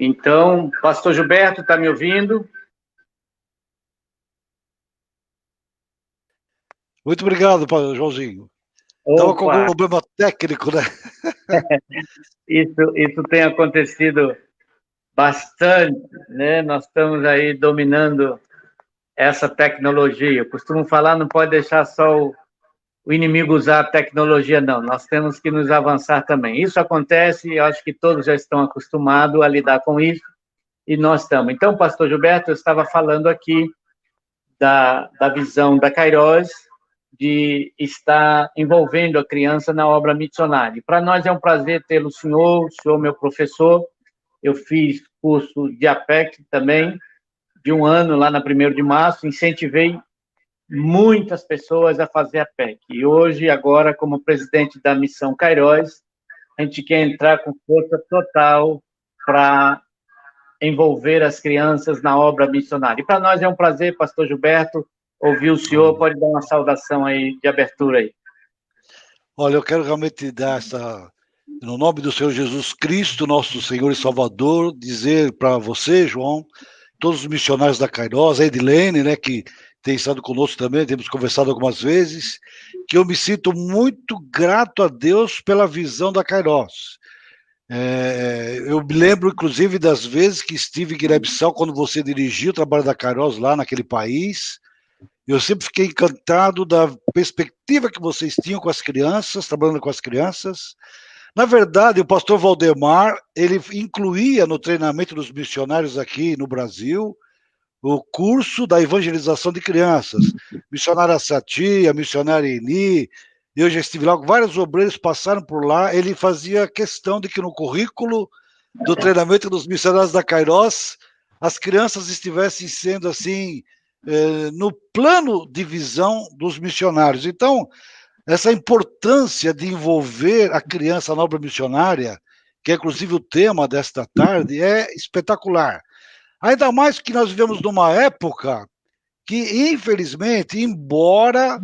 Então, pastor Gilberto, está me ouvindo? Muito obrigado, Joãozinho. Estava com algum Opa, problema técnico, né? isso tem acontecido bastante, né? Nós estamos aí dominando essa tecnologia. Eu costumo falar, não pode deixar só o inimigo usar a tecnologia, não. Nós temos que nos avançar também. Isso acontece, eu acho que todos já estão acostumados a lidar com isso, e nós estamos. Então, pastor Gilberto, eu estava falando aqui da visão da Kairos de estar envolvendo a criança na obra missionária. Para nós é um prazer tê-lo, senhor meu professor. Eu fiz curso de APEC também, de um ano lá na 1º de março, incentivei muitas pessoas a fazer a PEC. E hoje, agora, como presidente da Missão Kairos, a gente quer entrar com força total para envolver as crianças na obra missionária. E para nós é um prazer, pastor Gilberto, ouvir o senhor. Pode dar uma saudação aí de abertura aí. Olha, eu quero realmente dar no nome do Senhor Jesus Cristo, nosso Senhor e Salvador, dizer para você, João, todos os missionários da Kairos, a Edilene, né, que tem estado conosco também, temos conversado algumas vezes, que eu me sinto muito grato a Deus pela visão da Kairos. Eu me lembro, inclusive, das vezes que estive em Guiné-Bissau, quando você dirigiu o trabalho da Kairos lá naquele país. Eu sempre fiquei encantado da perspectiva que vocês tinham com as crianças, trabalhando com as crianças. Na verdade, o pastor Valdemar, ele incluía no treinamento dos missionários aqui no Brasil o curso da evangelização de crianças. Missionária Sati, a missionária Eni, eu já estive lá, vários obreiros passaram por lá, ele fazia questão de que no currículo do treinamento dos missionários da Kairos, as crianças estivessem sendo assim, no plano de visão dos missionários. Então, essa importância de envolver a criança na obra missionária, que é inclusive o tema desta tarde, é espetacular. Ainda mais que nós vivemos numa época que, infelizmente, embora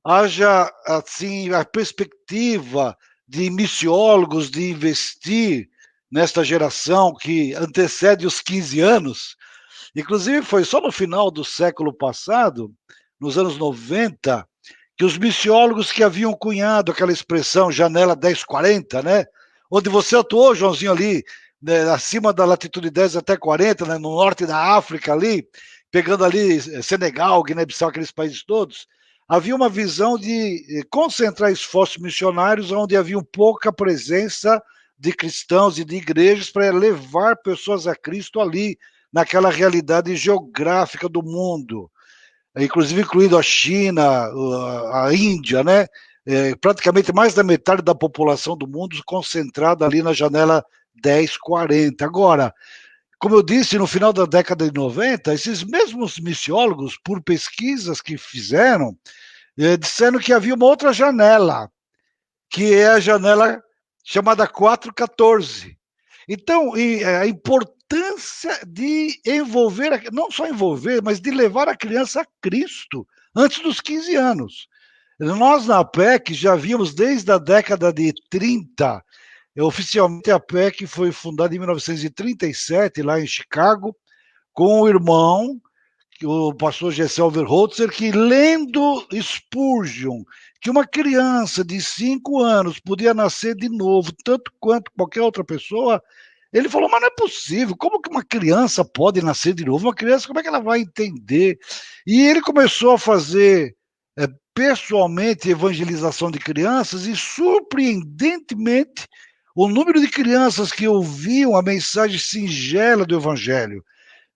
haja assim a perspectiva de missiólogos de investir nesta geração que antecede os 15 anos, inclusive foi só no final do século passado, nos anos 90, que os missiólogos que haviam cunhado aquela expressão janela 1040, né? Onde você atuou, Joãozinho, ali, né, acima da latitude 10 até 40, né, no norte da África ali, pegando ali Senegal, Guiné-Bissau, aqueles países todos, havia uma visão de concentrar esforços missionários onde havia pouca presença de cristãos e de igrejas para levar pessoas a Cristo ali, naquela realidade geográfica do mundo, inclusive incluindo a China, a Índia, né? Praticamente mais da metade da população do mundo concentrada ali na janela 1040. Agora, como eu disse, no final da década de 90, esses mesmos missiólogos, por pesquisas que fizeram, disseram que havia uma outra janela, que é a janela chamada 414. Então, a importância de envolver, não só envolver, mas de levar a criança a Cristo antes dos 15 anos. Nós, na APEC, já vimos desde a década de 30, oficialmente a APEC foi fundada em 1937, lá em Chicago, com o irmão, o pastor Gessel Verholzer, que lendo Spurgeon, que uma criança de 5 anos podia nascer de novo, tanto quanto qualquer outra pessoa, ele falou, mas não é possível, como que uma criança pode nascer de novo? Uma criança, como é que ela vai entender? E ele começou a fazer pessoalmente evangelização de crianças e, surpreendentemente, o número de crianças que ouviam a mensagem singela do evangelho,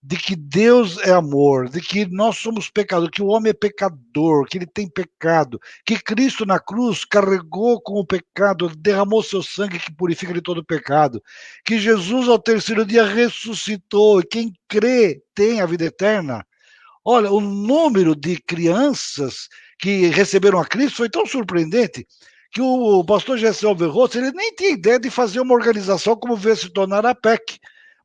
de que Deus é amor, de que nós somos pecadores, que o homem é pecador, que ele tem pecado, que Cristo na cruz carregou com o pecado, derramou seu sangue que purifica de todo pecado, que Jesus ao 3º dia ressuscitou, e quem crê tem a vida eterna. Olha, o número de crianças que receberam a Cristo foi tão surpreendente que o pastor Gessel Verrosso, ele nem tinha ideia de fazer uma organização como veio se tornar a PEC.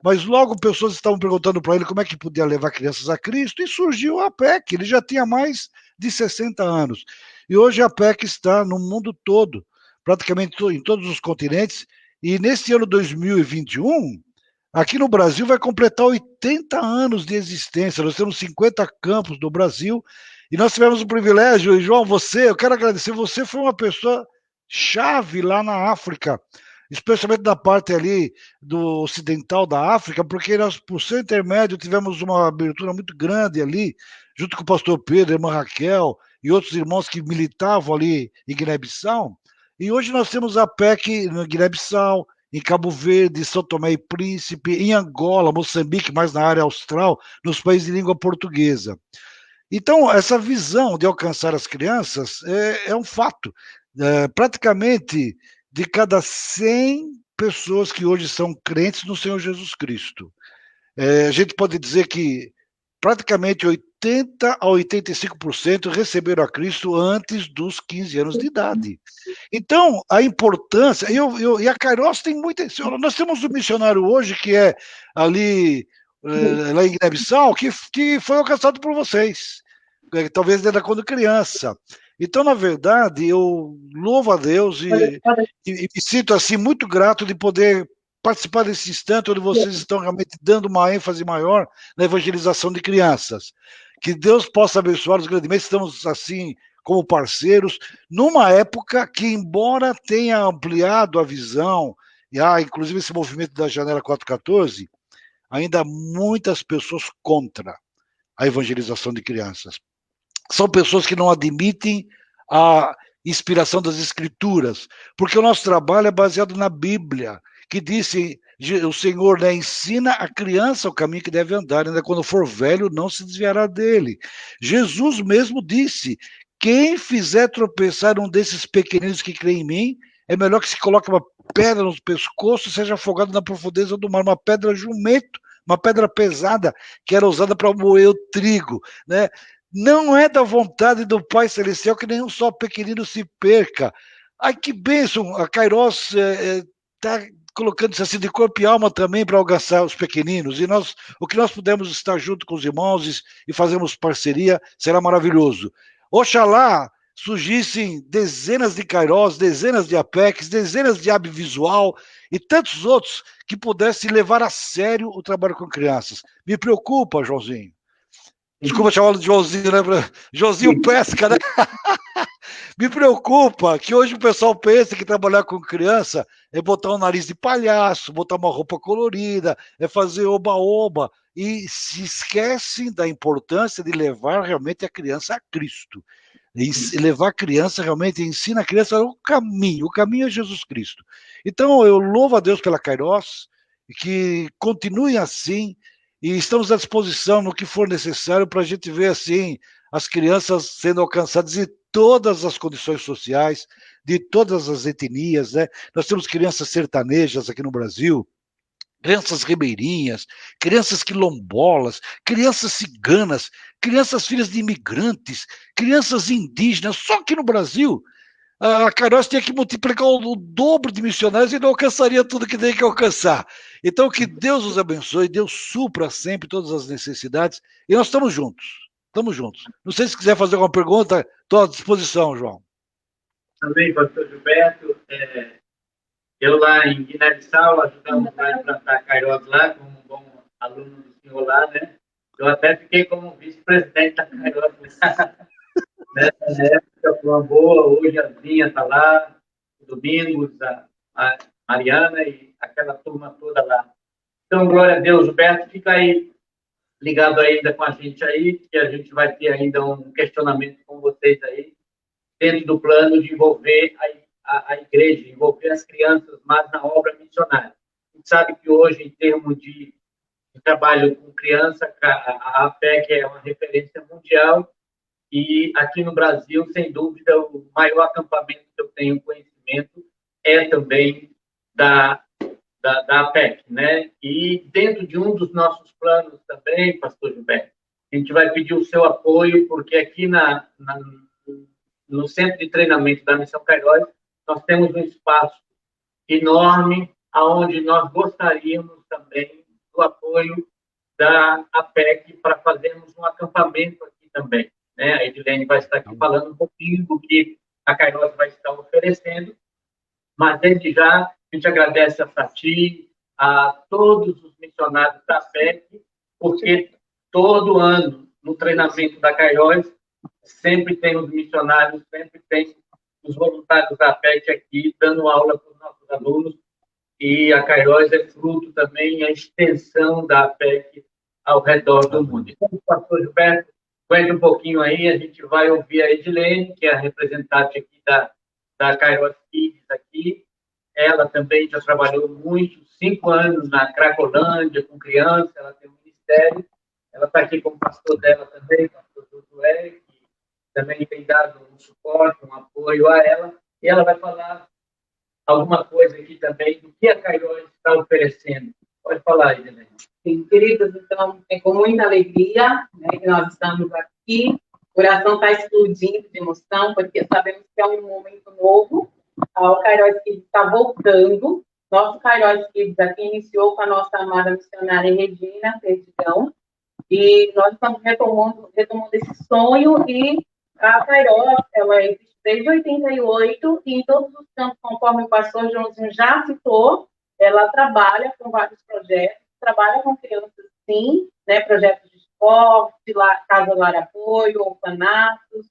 Mas logo pessoas estavam perguntando para ele como é que podia levar crianças a Cristo e surgiu a PEC. Ele já tinha mais de 60 anos. E hoje a PEC está no mundo todo, praticamente em todos os continentes. E nesse ano 2021, Aqui no Brasil vai completar 80 anos de existência. Nós temos 50 campos no Brasil e nós tivemos o privilégio, e João, eu quero agradecer, você foi uma pessoa chave lá na África, especialmente da parte ali do ocidental da África, porque nós, por seu intermédio, tivemos uma abertura muito grande ali, junto com o pastor Pedro, a irmã Raquel e outros irmãos que militavam ali em Guiné-Bissau. E hoje nós temos a PEC na Guiné-Bissau, em Cabo Verde, São Tomé e Príncipe, em Angola, Moçambique, mais na área austral, nos países de língua portuguesa. Então, essa visão de alcançar as crianças é um fato. Praticamente, de cada 100 pessoas que hoje são crentes no Senhor Jesus Cristo, a gente pode dizer que praticamente 80 a 85% receberam a Cristo antes dos 15 anos de idade. Então, a importância, e a Kairos tem muita. Nós temos um missionário hoje que é ali, lá em Guiné-Bissau, que foi alcançado por vocês, talvez ainda quando criança. Então, na verdade, eu louvo a Deus e me sinto assim muito grato de poder participar desse instante onde vocês estão realmente dando uma ênfase maior na evangelização de crianças. Que Deus possa abençoá-los grandemente. Estamos assim como parceiros, numa época que, embora tenha ampliado a visão, e há inclusive esse movimento da Janela 414, ainda há muitas pessoas contra a evangelização de crianças. São pessoas que não admitem a inspiração das Escrituras, porque o nosso trabalho é baseado na Bíblia, que disse, o Senhor, né, ensina a criança o caminho que deve andar, ainda quando for velho não se desviará dele. Jesus mesmo disse, quem fizer tropeçar um desses pequeninos que creem em mim, é melhor que se coloque uma pedra no pescoço e seja afogado na profundeza do mar, uma pedra jumento, uma pedra pesada, que era usada para moer o trigo, né? Não é da vontade do Pai Celestial que nenhum só pequenino se perca. Ai, que bênção! A Kairos está colocando isso assim de corpo e alma também para alcançar os pequeninos. E nós, o que nós pudermos estar junto com os irmãos e fazermos parceria, será maravilhoso. Oxalá surgissem dezenas de Kairos, dezenas de Apex, dezenas de Abvisual e tantos outros que pudessem levar a sério o trabalho com crianças. Me preocupa, Joãozinho. Desculpa chamá-lo de Joãozinho, né? Joãozinho Pesca, né? Me preocupa que hoje o pessoal pensa que trabalhar com criança é botar um nariz de palhaço, botar uma roupa colorida, é fazer oba-oba, e se esquecem da importância de levar realmente a criança a Cristo. E levar a criança realmente, ensina a criança o caminho é Jesus Cristo. Então, eu louvo a Deus pela Kairos, que continue assim, e estamos à disposição no que for necessário para a gente ver assim as crianças sendo alcançadas de todas as condições sociais, de todas as etnias, né? Nós temos crianças sertanejas aqui no Brasil, crianças ribeirinhas, crianças quilombolas, crianças ciganas, crianças filhas de imigrantes, crianças indígenas, só que no Brasil a Kairos tinha que multiplicar o dobro de missionários e não alcançaria tudo que tem que alcançar. Então, que Deus os abençoe, Deus supra sempre todas as necessidades, e nós estamos juntos. Estamos juntos. Não sei se quiser fazer alguma pergunta, estou à disposição, João. Também, pastor Gilberto, eu lá em Guiné-Bissau, ajudamos lá a implantar Kairos lá, como um bom aluno do senhor lá, né? Eu até fiquei como vice-presidente da Kairos lá. Nessa época foi uma boa, hoje a Zinha está lá, o Domingos, a Mariana e aquela turma toda lá. Então, glória a Deus, Gilberto, fica aí ligado ainda com a gente aí, que a gente vai ter ainda um questionamento com vocês aí, dentro do plano de envolver a igreja, envolver as crianças mais na obra missionária. A gente sabe que hoje, em termos de trabalho com criança, a APEC é uma referência mundial, e aqui no Brasil, sem dúvida, o maior acampamento que eu tenho conhecimento é também da APEC, né? E dentro de um dos nossos planos também, pastor Gilberto, a gente vai pedir o seu apoio, porque aqui no Centro de Treinamento da Missão Kairos, nós temos um espaço enorme, onde nós gostaríamos também do apoio da APEC para fazermos um acampamento aqui também. Né? A Edilene vai estar aqui falando um pouquinho do que a Kairos vai estar oferecendo, mas desde já a gente agradece a Fati, a todos os missionários da PEC, porque todo ano, no treinamento da Kairos, sempre tem os missionários, sempre tem os voluntários da PEC aqui, dando aula para os nossos alunos, e a Kairos é fruto também, a extensão da PEC ao redor do mundo. Então, pastor Gilberto, aguenta um pouquinho aí, a gente vai ouvir a Edilene, que é a representante aqui da Kairos Kids aqui. Ela também já trabalhou muito, 5 anos na Cracolândia, com crianças, ela tem um ministério. Ela está aqui como pastor dela também, pastor Josué, que também tem dado um suporte, um apoio a ela. E ela vai falar alguma coisa aqui também do que a Kairos está oferecendo. Pode falar, Edilene. Sim, queridos, então, é com muita alegria, né, que nós estamos aqui. O coração está explodindo de emoção, porque sabemos que é um momento novo. O Kairos Kids está voltando. Nosso Kairos Kids aqui iniciou com a nossa amada missionária Regina Perdigão, e nós estamos retomando esse sonho, e a Kairos, ela existe desde 88, e em todos os campos, conforme o pastor Joãozinho já citou, ela trabalha com vários projetos, trabalha com crianças, sim, né, projetos de esporte, Casa Lar Apoio, orfanatos,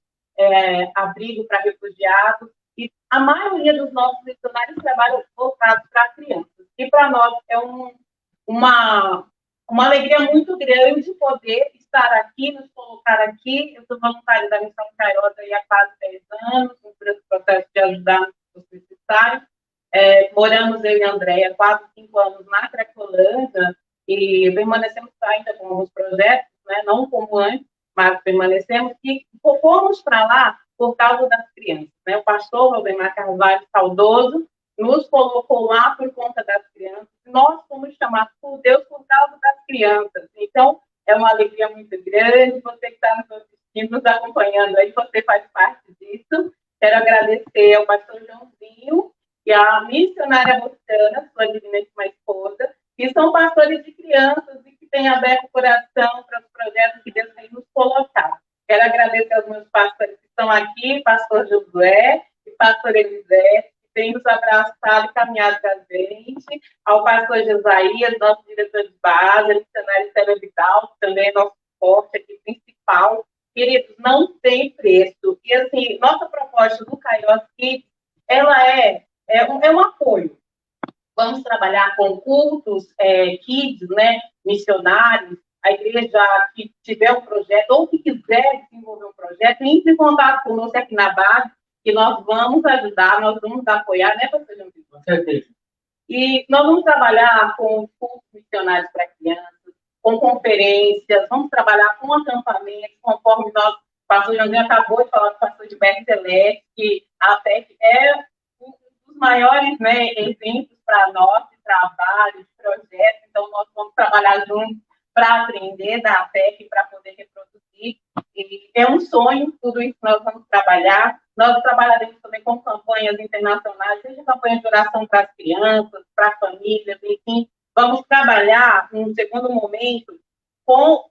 abrigo para refugiados, e a maioria dos nossos missionários trabalham voltados para crianças. E para nós é uma alegria muito grande poder estar aqui, nos colocar aqui. Eu sou voluntária da Missão Kairos há quase 10 anos, no processo de ajudar os necessários. Moramos eu e a Andréia 4, 5 anos na Cracolândia, e permanecemos ainda com alguns projetos, né, não como antes, mas permanecemos, e fomos para lá por causa das crianças. Né? O pastor Valdemar Carvalho, saudoso, nos colocou lá por conta das crianças. Nós fomos chamados por Deus por causa das crianças. Então, é uma alegria muito grande. Você que está nos assistindo, nos acompanhando aí, você faz parte disso. Quero agradecer ao pastor Joãozinho e à missionária Rosana, sua digníssima esposa, que são pastores de crianças e que têm aberto o coração para os projetos que Deus tem nos colocado. Quero agradecer aos meus pastores que estão aqui, pastor Josué e pastor Elisete, que têm nos abraçado e caminhado com a gente, ao pastor Josias, nosso diretor de base, a missionária Célia Vidal, que também é nosso suporte aqui principal. Queridos, não tem preço. E, assim, nossa proposta do Kairos Kids, ela é um apoio. Vamos trabalhar com cultos, kids, né, missionários. A igreja que tiver um projeto ou que quiser desenvolver um projeto, entre em contato conosco aqui na base, que nós vamos ajudar, nós vamos apoiar, né, pastor João? Com certeza. E nós vamos trabalhar com cultos missionários para crianças, com conferências, vamos trabalhar com acampamentos, conforme o pastor Joãozinho acabou de falar do pastor Gilberto Celeste, que a PEC é um dos maiores, né, eventos para nós, de trabalho, de projeto. Então, nós vamos trabalhar juntos para aprender da PEC, para poder reproduzir. E é um sonho, tudo isso que nós vamos trabalhar. Nós trabalharemos também com campanhas internacionais, seja campanha de oração para as crianças, para famílias, enfim. Vamos trabalhar, num segundo momento, com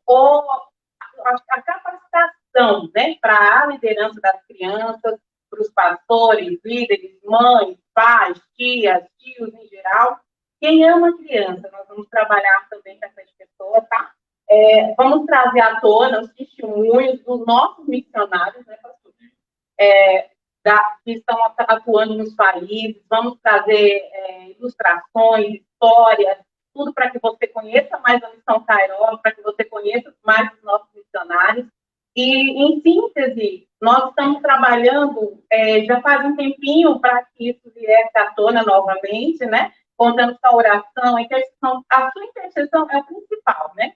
a capacitação, né, para a liderança das crianças, para os pastores, líderes, mães, pais, tias, tios em geral. Quem ama criança, nós vamos trabalhar também com essas pessoas, tá? Vamos trazer à tona os testemunhos dos nossos missionários, né, pastor? Que estão atuando nos países. Vamos trazer ilustrações, histórias, tudo para que você conheça mais a Missão Kairos, para que você conheça mais os nossos missionários. E, em síntese, nós estamos trabalhando já faz um tempinho para que isso viesse à tona novamente, né? Contando com a oração, a intercessão. A sua intercessão é o principal, né?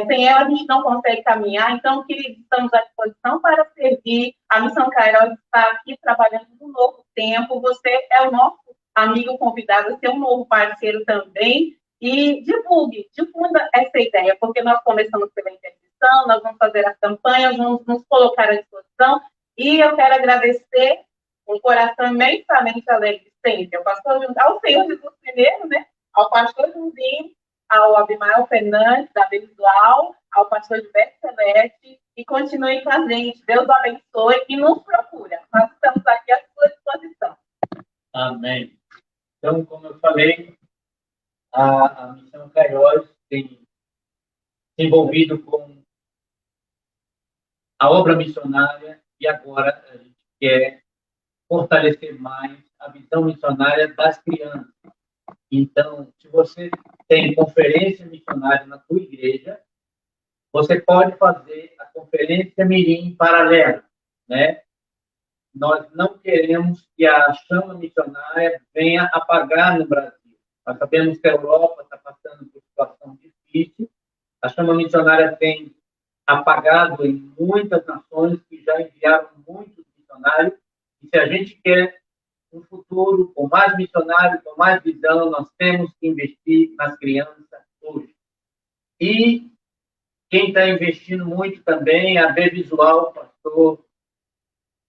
Sem ela, a gente não consegue caminhar. Então, queridos, estamos à disposição para servir. A Missão Kairos está aqui trabalhando no novo tempo. Você é o nosso amigo convidado a ser um novo parceiro também. E difunda essa ideia, porque nós começamos pela intercessão, nós vamos fazer as campanhas, vamos nos colocar à disposição. E eu quero agradecer um coração imensamente alegre sempre ao Senhor Jesus primeiro, né? Ao pastor Joãozinho, ao Abimael Fernandes, da Visual, ao pastor Gilberto Celeste, e continue com a gente. Deus abençoe e nos procura. Nós estamos aqui à sua disposição. Amém. Então, como eu falei, a Missão Kairos tem se envolvido com a obra missionária e agora a gente quer fortalecer mais a visão missionária das crianças. Então, se você tem conferência missionária na sua igreja, você pode fazer a conferência Mirim paralela, né? Nós não queremos que a chama missionária venha apagar no Brasil. Nós sabemos que a Europa está passando por situação difícil. A chama missionária tem apagado em muitas nações que já enviaram muitos missionários. E se a gente quer um futuro com mais missionários, com mais visão, nós temos que investir nas crianças hoje. E quem está investindo muito também é a B Visual, o pastor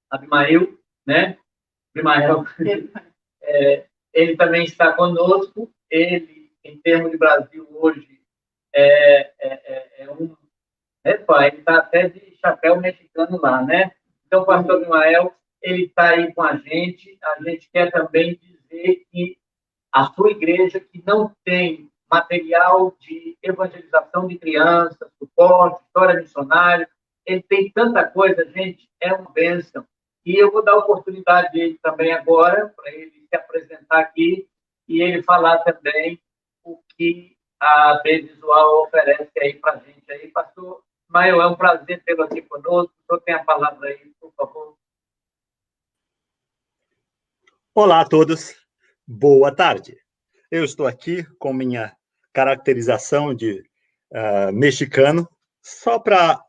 Abimael, né? Abimael, ele também está conosco. Ele, em termos de Brasil hoje, ele está até de chapéu mexicano lá, né? Então, o pastor Abimael, ele está aí com a gente. A gente quer também dizer que a sua igreja, que não tem material de evangelização de crianças, suporte, história missionária, ele tem tanta coisa, gente, é uma bênção. E eu vou dar a oportunidade dele também agora, para ele se apresentar aqui e ele falar também o que a B Visual oferece aí para a gente. Aí, pastor Maio, é um prazer tê-lo aqui conosco. O senhor tem a palavra aí, por favor. Olá a todos, boa tarde. Eu estou aqui com minha caracterização de mexicano, só para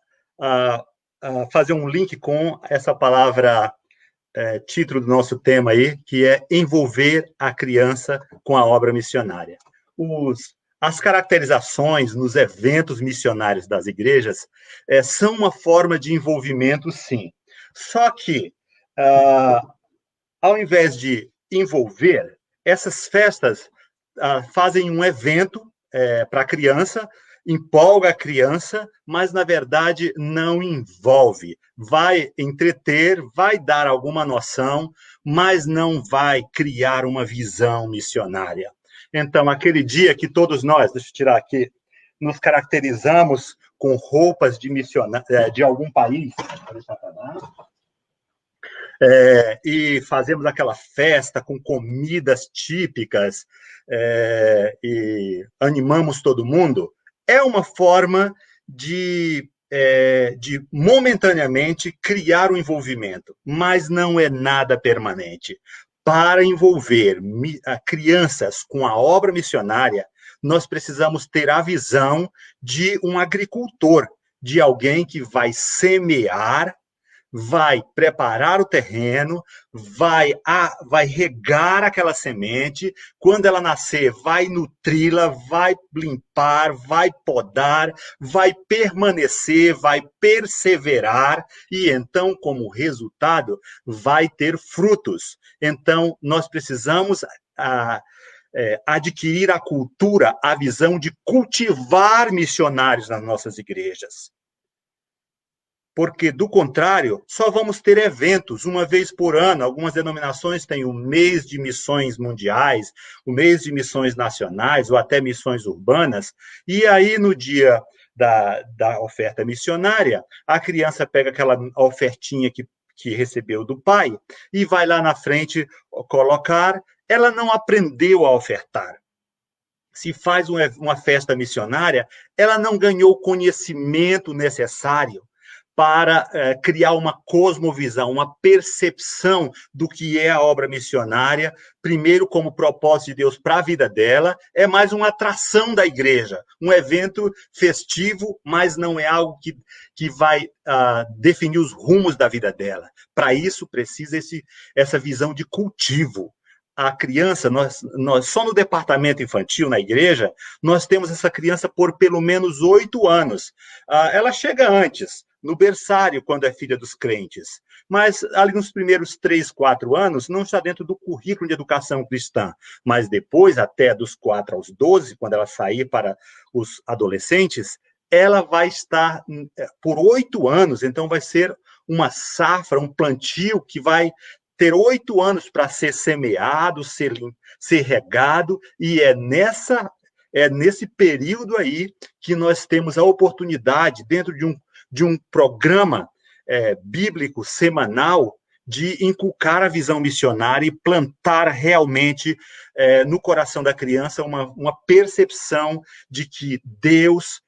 fazer um link com essa palavra, título do nosso tema aí, que é envolver a criança com a obra missionária. As caracterizações nos eventos missionários das igrejas são uma forma de envolvimento, sim. Só que, ao invés de envolver, essas festas fazem um evento para a criança, empolga a criança, mas, na verdade, não envolve. Vai entreter, vai dar alguma noção, mas não vai criar uma visão missionária. Então, aquele dia que todos nós, deixa eu tirar aqui, nos caracterizamos com roupas de algum país, e fazemos aquela festa com comidas típicas e animamos todo mundo, é uma forma de momentaneamente criar um envolvimento, mas não é nada permanente. Para envolver crianças com a obra missionária, nós precisamos ter a visão de um agricultor, de alguém que vai semear, vai preparar o terreno, vai regar aquela semente, quando ela nascer, vai nutri-la, vai limpar, vai podar, vai permanecer, vai perseverar, e então, como resultado, vai ter frutos. Então, nós precisamos adquirir a cultura, a visão de cultivar missionários nas nossas igrejas. Porque, do contrário, só vamos ter eventos uma vez por ano. Algumas denominações têm o mês de missões mundiais, o mês de missões nacionais, ou até missões urbanas, e aí, no dia da oferta missionária, a criança pega aquela ofertinha que recebeu do pai e vai lá na frente colocar. Ela não aprendeu a ofertar. Se faz uma festa missionária, ela não ganhou o conhecimento necessário para criar uma cosmovisão, uma percepção do que é a obra missionária, primeiro como propósito de Deus para a vida dela, é mais uma atração da igreja, um evento festivo, mas não é algo que vai definir os rumos da vida dela. Para isso, precisa essa visão de cultivo. A criança, nós só no departamento infantil, na igreja, nós temos essa criança por pelo menos 8 anos. Ela chega antes, no berçário, quando é filha dos crentes. Mas ali nos primeiros 3, 4 anos, não está dentro do currículo de educação cristã. Mas depois, até dos 4 aos 12, quando ela sair para os adolescentes, ela vai estar por 8 anos, então vai ser uma safra, um plantio que vai ter 8 anos para ser semeado, ser regado, e é nessa é nesse período aí que nós temos a oportunidade, dentro de um programa bíblico semanal, de inculcar a visão missionária e plantar realmente no coração da criança uma percepção de que Deus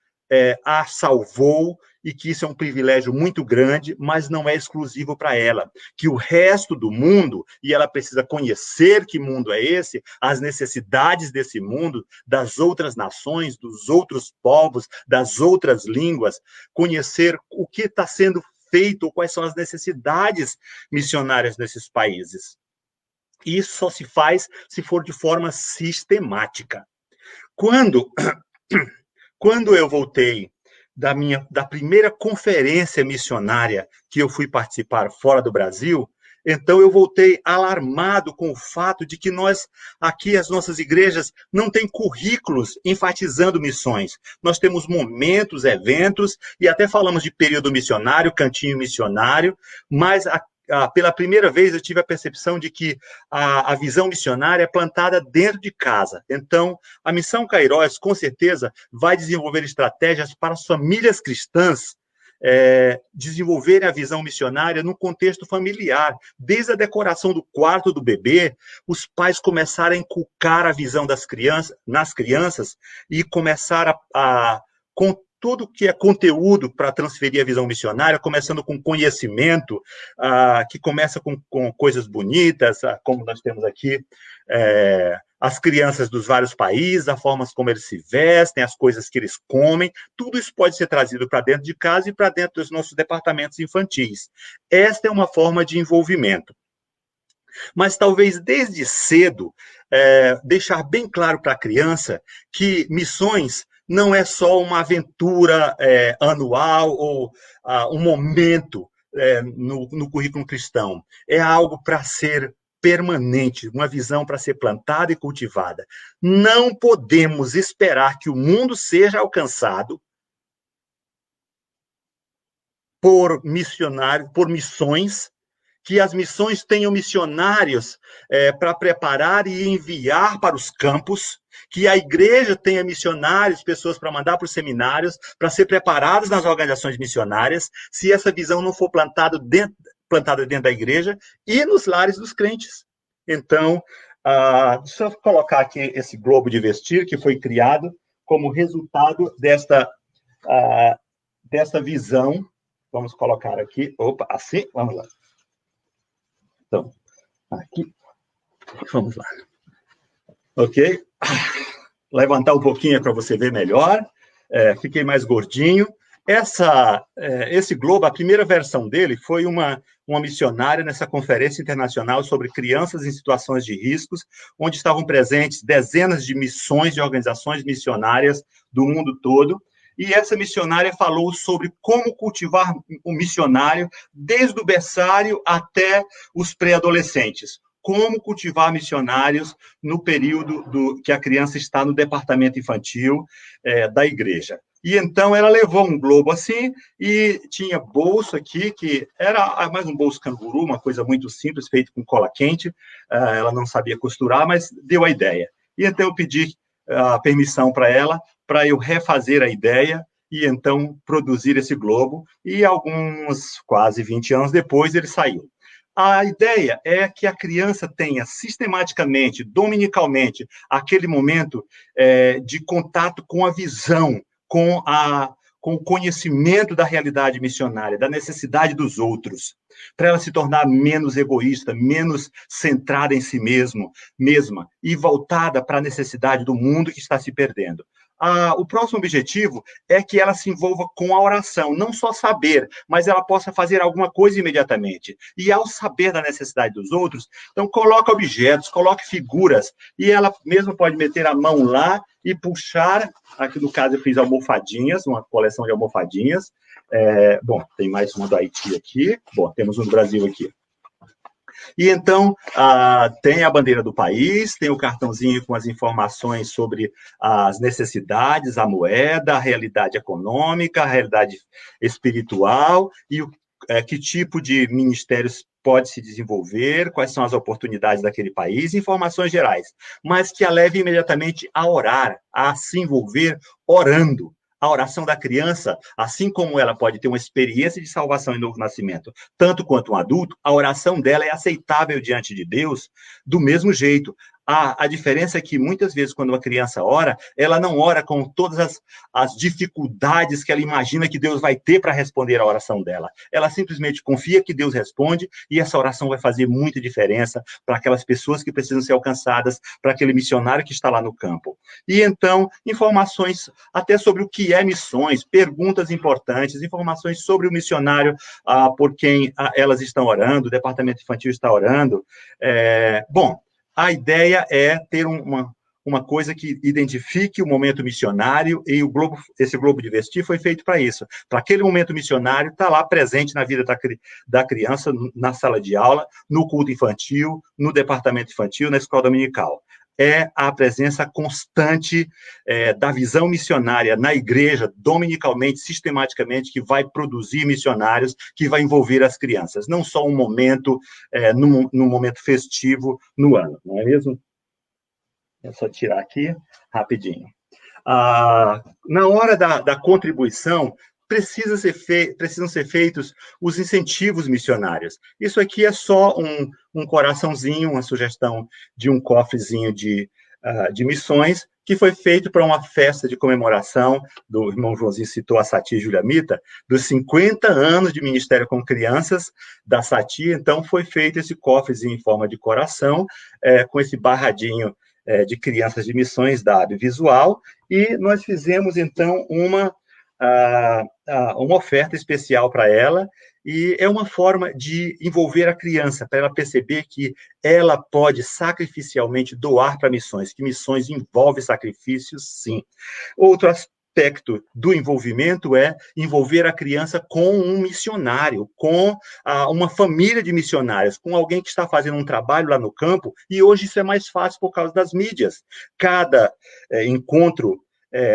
a salvou e que isso é um privilégio muito grande, mas não é exclusivo para ela. Que o resto do mundo, e ela precisa conhecer que mundo é esse, as necessidades desse mundo, das outras nações, dos outros povos, das outras línguas, conhecer o que está sendo feito, ou quais são as necessidades missionárias nesses países. Isso só se faz se for de forma sistemática. Quando eu voltei da primeira conferência missionária que eu fui participar fora do Brasil, então eu voltei alarmado com o fato de que nós, aqui, as nossas igrejas, não têm currículos enfatizando missões. Nós temos momentos, eventos, e até falamos de período missionário, cantinho missionário, mas pela primeira vez eu tive a percepção de que a visão missionária é plantada dentro de casa. Então, a Missão Kairós, com certeza, vai desenvolver estratégias para as famílias cristãs desenvolverem a visão missionária no contexto familiar. Desde a decoração do quarto do bebê, os pais começaram a inculcar a visão nas crianças e começar com tudo que é conteúdo para transferir a visão missionária, começando com conhecimento, que começa com coisas bonitas, como nós temos aqui, as crianças dos vários países, a forma como eles se vestem, as coisas que eles comem, tudo isso pode ser trazido para dentro de casa e para dentro dos nossos departamentos infantis. Esta é uma forma de envolvimento. Mas talvez desde cedo, deixar bem claro para a criança que missões não é só uma aventura anual ou um momento no currículo cristão. É algo para ser permanente, uma visão para ser plantada e cultivada. Não podemos esperar que o mundo seja alcançado por missionários, por missões, que as missões tenham missionários para preparar e enviar para os campos, que a igreja tenha missionários, pessoas para mandar para os seminários, para ser preparadas nas organizações missionárias, se essa visão não for plantada dentro da igreja e nos lares dos crentes. Então, deixa eu colocar aqui esse globo de vestir que foi criado como resultado desta visão. Vamos colocar aqui, assim, vamos lá. Então, aqui, vamos lá. Ok? Levantar um pouquinho para você ver melhor. Fiquei mais gordinho. Esse globo, a primeira versão dele foi uma missionária nessa conferência internacional sobre crianças em situações de riscos, onde estavam presentes dezenas de missões de organizações missionárias do mundo todo. E essa missionária falou sobre como cultivar o missionário desde o berçário até os pré-adolescentes. Como cultivar missionários no período que a criança está no departamento infantil da igreja. E então ela levou um globo assim e tinha bolso aqui, que era mais um bolso canguru, uma coisa muito simples, feito com cola quente. Ela não sabia costurar, mas deu a ideia. E então eu pedi a permissão para ela, para eu refazer a ideia e então produzir esse globo. E alguns, quase 20 anos depois, ele saiu. A ideia é que a criança tenha sistematicamente, dominicalmente, aquele momento de contato com a visão, com o conhecimento da realidade missionária, da necessidade dos outros, para ela se tornar menos egoísta, menos centrada em si mesma e voltada para a necessidade do mundo que está se perdendo. O próximo objetivo é que ela se envolva com a oração, não só saber, mas ela possa fazer alguma coisa imediatamente. E ao saber da necessidade dos outros, então coloque objetos, coloque figuras, e ela mesma pode meter a mão lá e puxar. Aqui no caso eu fiz almofadinhas, uma coleção de almofadinhas. Bom, tem mais uma do Haiti aqui. Bom, temos um do Brasil aqui. E então, tem a bandeira do país, tem o cartãozinho com as informações sobre as necessidades, a moeda, a realidade econômica, a realidade espiritual, e que tipo de ministérios pode se desenvolver, quais são as oportunidades daquele país, informações gerais, mas que a leve imediatamente a orar, a se envolver orando. A oração da criança, assim como ela pode ter uma experiência de salvação e novo nascimento, tanto quanto um adulto, a oração dela é aceitável diante de Deus do mesmo jeito. A diferença é que, muitas vezes, quando uma criança ora, ela não ora com todas as dificuldades que ela imagina que Deus vai ter para responder a oração dela. Ela simplesmente confia que Deus responde e essa oração vai fazer muita diferença para aquelas pessoas que precisam ser alcançadas, para aquele missionário que está lá no campo. E, então, informações até sobre o que é missões, perguntas importantes, informações sobre o missionário por quem elas estão orando, o departamento infantil está orando. Bom, a ideia é ter uma coisa que identifique o momento missionário, e esse Globo de Vestir foi feito para isso, para aquele momento missionário estar lá presente na vida da criança, na sala de aula, no culto infantil, no departamento infantil, na escola dominical. É a presença constante da visão missionária na igreja, dominicalmente, sistematicamente, que vai produzir missionários, que vai envolver as crianças, não só um momento, num momento festivo no ano, não é mesmo? É só tirar aqui, rapidinho. Na hora da contribuição, precisam ser feitos os incentivos missionários. Isso aqui é só um coraçãozinho, uma sugestão de um cofrezinho de missões, que foi feito para uma festa de comemoração, do irmão Joãozinho citou a Sati Juliamita, dos 50 anos de ministério com crianças da Sati. Então foi feito esse cofrezinho em forma de coração, com esse barradinho de crianças de missões dado visual, e nós fizemos, então, uma oferta especial para ela, e é uma forma de envolver a criança, para ela perceber que ela pode sacrificialmente doar para missões, que missões envolvem sacrifícios, sim. Outro aspecto do envolvimento é envolver a criança com um missionário, com uma família de missionários, com alguém que está fazendo um trabalho lá no campo, e hoje isso é mais fácil por causa das mídias. Cada encontro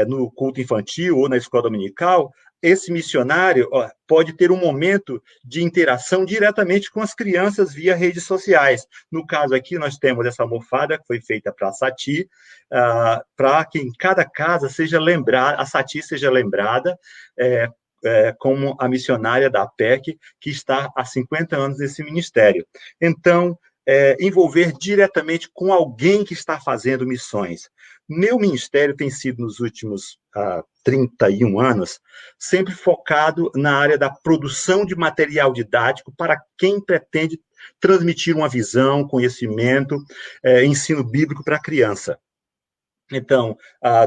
no culto infantil ou na escola dominical, esse missionário pode ter um momento de interação diretamente com as crianças via redes sociais. No caso aqui, nós temos essa almofada que foi feita para a Sati, para que em cada casa seja lembrada, a Sati seja lembrada como a missionária da APEC, que está há 50 anos nesse ministério. Então, envolver diretamente com alguém que está fazendo missões. Meu ministério tem sido, nos últimos 31 anos, sempre focado na área da produção de material didático para quem pretende transmitir uma visão, conhecimento, ensino bíblico para a criança. Então,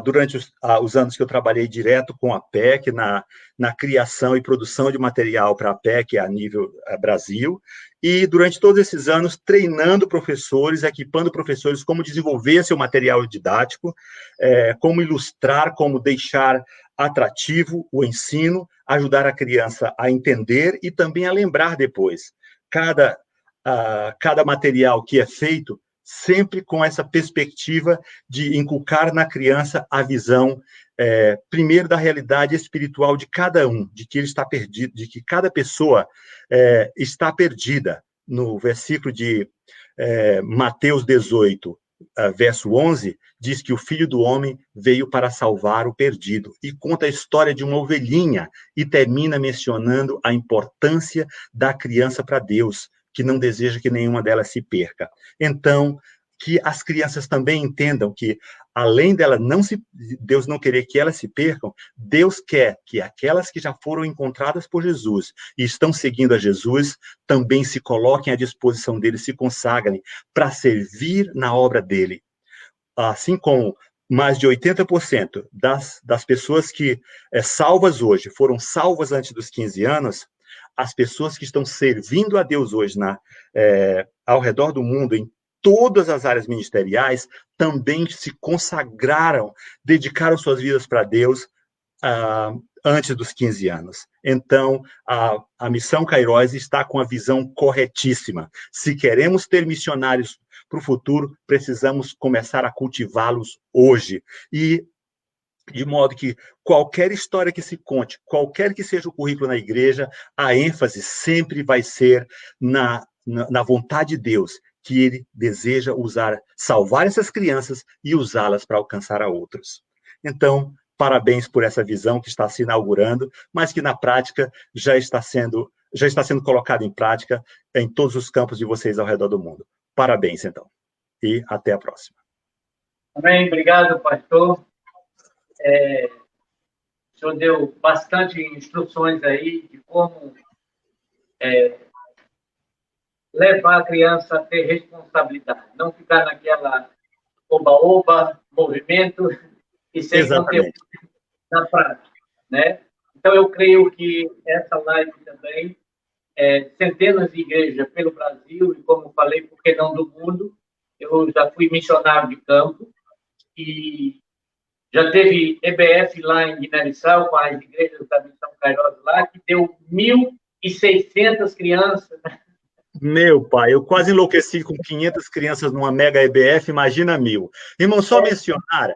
durante os anos que eu trabalhei direto com a PEC, na criação e produção de material para a PEC a nível Brasil, e durante todos esses anos treinando professores, equipando professores como desenvolver seu material didático, como ilustrar, como deixar atrativo o ensino, ajudar a criança a entender e também a lembrar depois. Cada material que é feito sempre com essa perspectiva de inculcar na criança a visão, primeiro, da realidade espiritual de cada um, de que ele está perdido, de que cada pessoa está perdida. No versículo de Mateus 18, verso 11, diz que o Filho do Homem veio para salvar o perdido, e conta a história de uma ovelhinha, e termina mencionando a importância da criança para Deus, que não deseja que nenhuma delas se perca. Então, que as crianças também entendam que, além Deus não querer que elas se percam, Deus quer que aquelas que já foram encontradas por Jesus e estão seguindo a Jesus, também se coloquem à disposição dele, se consagrem para servir na obra dele. Assim como mais de 80% das pessoas que salvas hoje foram salvas antes dos 15 anos, as pessoas que estão servindo a Deus hoje ao redor do mundo, em todas as áreas ministeriais, também se consagraram, dedicaram suas vidas para Deus antes dos 15 anos. Então, a Missão Kairos está com a visão corretíssima. Se queremos ter missionários para o futuro, precisamos começar a cultivá-los hoje. E de modo que qualquer história que se conte, qualquer que seja o currículo na igreja, a ênfase sempre vai ser na vontade de Deus, que ele deseja salvar essas crianças e usá-las para alcançar a outros. Então, parabéns por essa visão que está se inaugurando, mas que na prática já está sendo colocada em prática em todos os campos de vocês ao redor do mundo. Parabéns, então. E até a próxima. Amém. Obrigado, pastor. O senhor deu bastante instruções aí de como levar a criança a ter responsabilidade, não ficar naquela oba-oba, movimento, e sem conteúdo na prática, né? Então, eu creio que essa live também, centenas de igrejas pelo Brasil, e como falei, por que não do mundo, eu já fui missionário de campo, e já teve EBF lá em Guiné-Bissau, com as igrejas da Missão Kairos lá, que deu 1.600 crianças. Meu pai, eu quase enlouqueci com 500 crianças numa mega EBF, imagina 1.000. Irmão, só mencionar,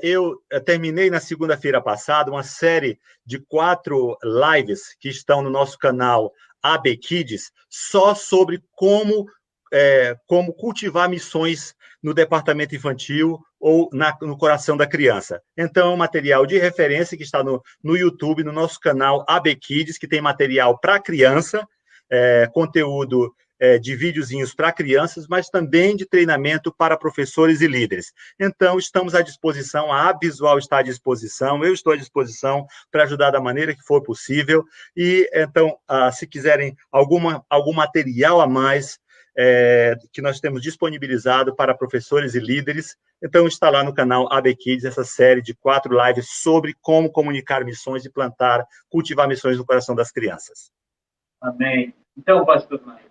eu terminei na segunda-feira passada uma série de 4 lives que estão no nosso canal AB Kids, só sobre como cultivar missões no departamento infantil ou no coração da criança. Então, material de referência que está no YouTube, no nosso canal AB Kids, que tem material para criança, conteúdo de videozinhos para crianças, mas também de treinamento para professores e líderes. Então, estamos à disposição, a Visual está à disposição, eu estou à disposição para ajudar da maneira que for possível. E, então, se quiserem algum material a mais, que nós temos disponibilizado para professores e líderes, então está lá no canal AB Kids, essa série de 4 lives sobre como comunicar missões e cultivar missões no coração das crianças. Amém. Então, pastor Maio,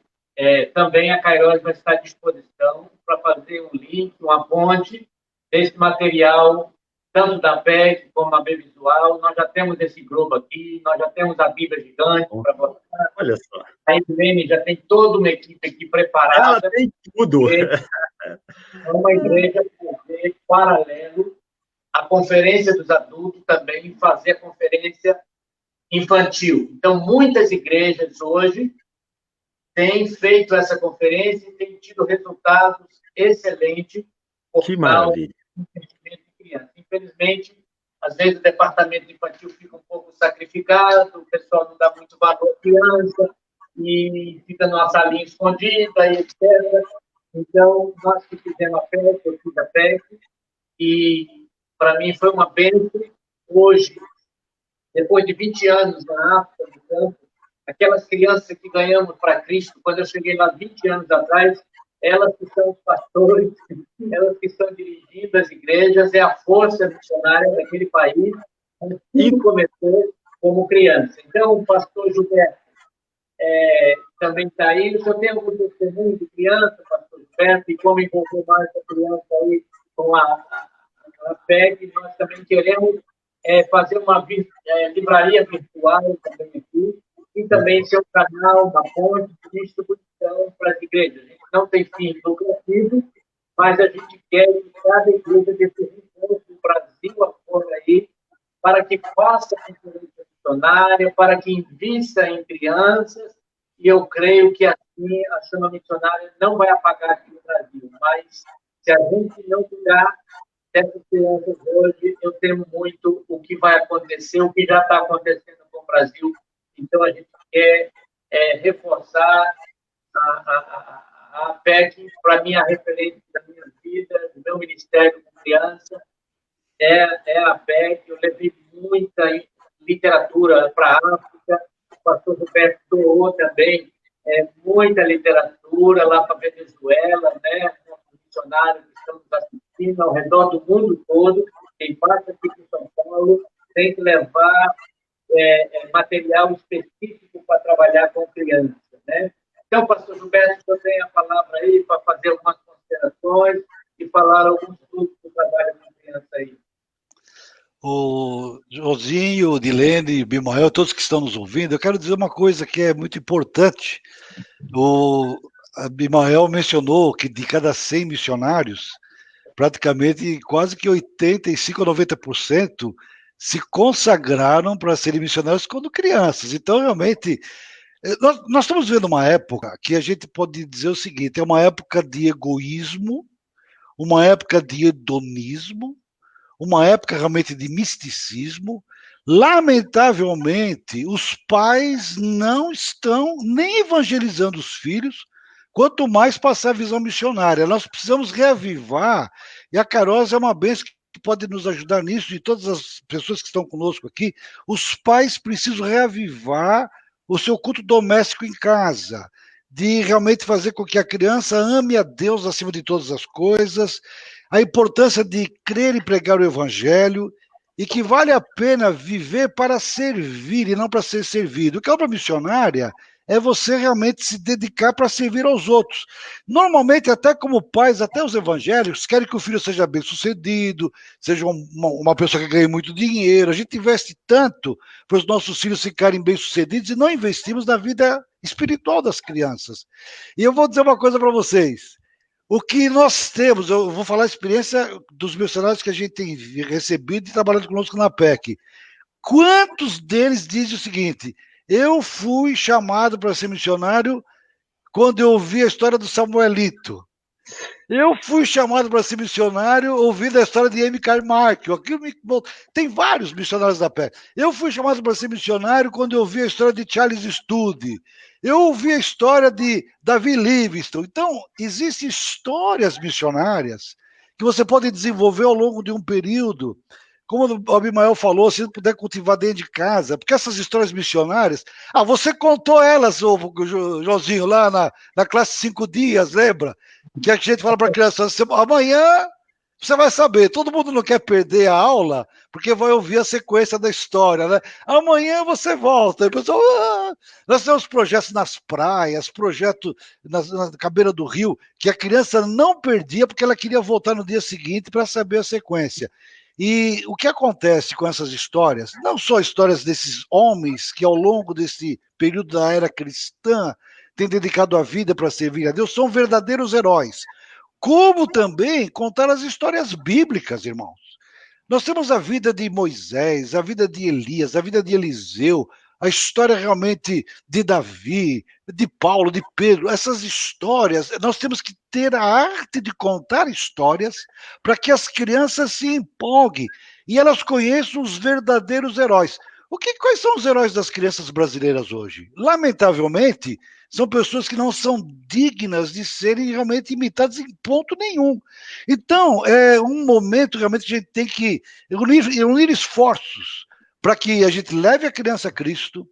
também a Kairos vai estar à disposição para fazer um link, uma ponte desse material, tanto da PEC como a B-Visual. Nós já temos esse grupo aqui, nós já temos a Bíblia Gigante para mostrar. Olha só. A Edilene já tem toda uma equipe aqui preparada. Ela tem tudo. É uma igreja paralelo à conferência dos adultos também, fazer a conferência infantil. Então, muitas igrejas hoje têm feito essa conferência e têm tido resultados excelentes por que maravilha. investimento em criança. Infelizmente, às vezes o departamento infantil fica um pouco sacrificado, o pessoal não dá muito valor à criança e fica numa salinha escondida, e etc. Então, nós que fizemos a PEC, eu fiz a PEC, e para mim foi uma bênção. Hoje, depois de 20 anos na África, no campo, aquelas crianças que ganhamos para Cristo, quando eu cheguei lá 20 anos atrás, elas que são os pastores, elas que estão dirigindo as igrejas, é a força missionária daquele país, onde tudo começou como criança. Então, o pastor Gilberto também está aí. O senhor tem algum testemunho de criança, pastor Gilberto, e como envolver mais essa criança aí com a PEC? Nós também queremos fazer uma livraria virtual também aqui, e também ser um canal, uma ponte de distribuição para as igrejas. A gente não tem fim lucrativo, mas a gente quer que cada igreja dê recurso do Brasil afora aí, para que faça conferência missionária, para que invista em crianças, e eu creio que assim a chama missionária não vai apagar aqui no Brasil, mas se a gente não cuidar dessas crianças hoje, eu temo muito o que vai acontecer, o que já está acontecendo com o Brasil. Então, a gente quer reforçar a PEC, para mim, a referência da minha vida, do meu ministério com criança, é a PEC. Eu levei muita literatura para a África, o pastor Roberto doou também muita literatura lá para a Venezuela, né? Os missionários que estão nos assistindo ao redor do mundo todo, quem passa aqui em São Paulo, tem que levar material específico para trabalhar com crianças, né? Então, pastor Gilberto, eu tenho a palavra aí para fazer algumas considerações e falar alguns grupos que trabalham com criança aí. O Josinho, o Dilene, o Bimael, todos que estão nos ouvindo, eu quero dizer uma coisa que é muito importante. O Bimael mencionou que de cada 100 missionários, praticamente quase que 85% a 90% se consagraram para serem missionários quando crianças. Então, realmente, nós estamos vivendo uma época que a gente pode dizer o seguinte: é uma época de egoísmo, uma época de hedonismo, uma época realmente de misticismo. Lamentavelmente, os pais não estão nem evangelizando os filhos, quanto mais passar a visão missionária. Nós precisamos reavivar, e a Carosa é uma bênção que pode nos ajudar nisso, e todas as pessoas que estão conosco aqui. Os pais precisam reavivar o seu culto doméstico em casa, de realmente fazer com que a criança ame a Deus acima de todas as coisas, a importância de crer e pregar o evangelho, e que vale a pena viver para servir e não para ser servido. O que é obra missionária é você realmente se dedicar para servir aos outros. Normalmente, até como pais, até os evangélicos, querem que o filho seja bem-sucedido, seja uma pessoa que ganhe muito dinheiro. A gente investe tanto para os nossos filhos ficarem bem-sucedidos e não investimos na vida espiritual das crianças. E eu vou dizer uma coisa para vocês. O que nós temos, eu vou falar a experiência dos missionários que a gente tem recebido e trabalhando conosco na PEC. Quantos deles dizem o seguinte: eu fui chamado para ser missionário quando eu ouvi a história do Samuelito. Eu fui chamado para ser missionário ouvindo a história de Amy Carmichael. Tem vários missionários da PEC. Eu fui chamado para ser missionário quando eu ouvi a história de Charles Studi. Eu ouvi a história de Davi Livingstone. Então, existem histórias missionárias que você pode desenvolver ao longo de um período. Como o Abimael falou, se puder cultivar dentro de casa, porque essas histórias missionárias, você contou elas, Joãozinho, lá na classe 5 dias, lembra? Que a gente fala para a criança, amanhã você vai saber, todo mundo não quer perder a aula, porque vai ouvir a sequência da história, né? Amanhã você volta. E pessoal, nós temos projetos nas praias, projetos na cabeça do rio, que a criança não perdia, porque ela queria voltar no dia seguinte para saber a sequência. E o que acontece com essas histórias, não só histórias desses homens que ao longo desse período da era cristã têm dedicado a vida para servir a Deus, são verdadeiros heróis, como também contar as histórias bíblicas, irmãos. Nós temos a vida de Moisés, a vida de Elias, a vida de Eliseu, a história realmente de Davi, de Paulo, de Pedro. Essas histórias, nós temos que ter a arte de contar histórias para que as crianças se empolguem e elas conheçam os verdadeiros heróis. Quais são os heróis das crianças brasileiras hoje? Lamentavelmente, são pessoas que não são dignas de serem realmente imitadas em ponto nenhum. Então, é um momento realmente que a gente tem que unir esforços para que a gente leve a criança a Cristo.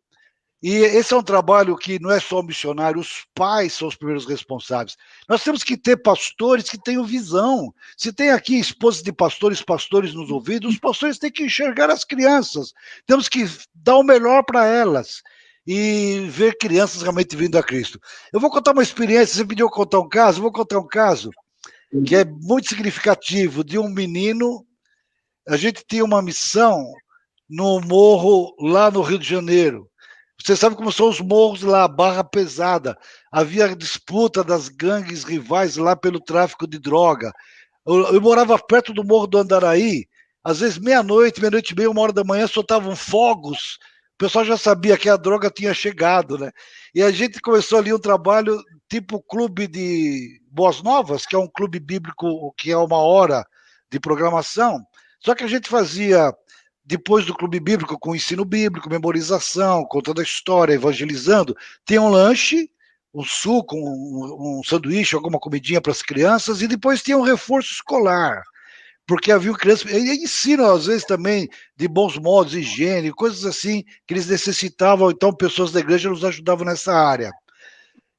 E esse é um trabalho que não é só missionário, os pais são os primeiros responsáveis. Nós temos que ter pastores que tenham visão. Se tem aqui esposas de pastores, pastores nos ouvidos, os pastores têm que enxergar as crianças. Temos que dar o melhor para elas e ver crianças realmente vindo a Cristo. Eu vou contar uma experiência, você pediu contar um caso, eu vou contar um caso que é muito significativo, de um menino. A gente tinha uma missão no morro lá no Rio de Janeiro. Você sabe como são os morros lá, Barra Pesada. Havia disputa das gangues rivais lá pelo tráfico de droga. Eu morava perto do Morro do Andaraí. Às vezes, meia-noite e meia, 1h da manhã, soltavam fogos. O pessoal já sabia que a droga tinha chegado, né? E a gente começou ali um trabalho tipo clube de Boas Novas, que é um clube bíblico que é 1 hora de programação. Só que a gente fazia, depois do clube bíblico, com ensino bíblico, memorização, contando a história, evangelizando, tem um lanche, um suco, um sanduíche, alguma comidinha para as crianças, e depois tinha um reforço escolar, porque havia crianças, e ensinam às vezes também de bons modos, higiene, coisas assim, que eles necessitavam, então pessoas da igreja nos ajudavam nessa área.